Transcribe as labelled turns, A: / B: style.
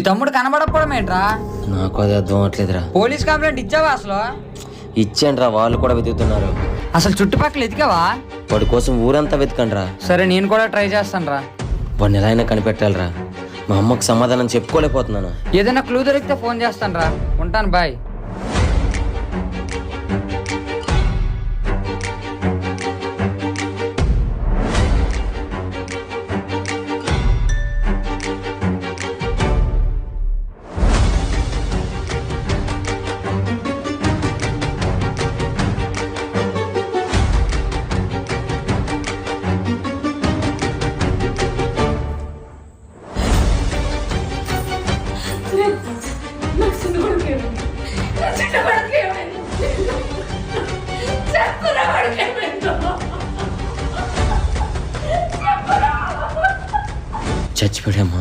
A: తమ్ముడు కనబడకపోవడం ఏంట్రా?
B: నాకు అది అర్థం అవట్లేదురా.
A: పోలీస్ కంప్లైంట్ ఇచ్చావా అసలు?
B: ఇచ్చానురా, వాళ్ళు కూడా వెతుకుతున్నారు.
A: అసలు చుట్టుపక్కల ఎతికావా?
B: వాడి కోసం ఊరంతా వెతకండిరా.
A: సరే నేను కూడా ట్రై చేస్తాను రా.
B: వాడిని ఎలా అయినా కనిపెట్టాలిరా. మా అమ్మకు సమాధానం చెప్పుకోలేకపోతున్నాను.
A: ఏదైనా క్లూ దొరికితే ఫోన్ చేస్తాను రా. ఉంటాను, బాయ్.
B: చచ్చిపోయామ్మా.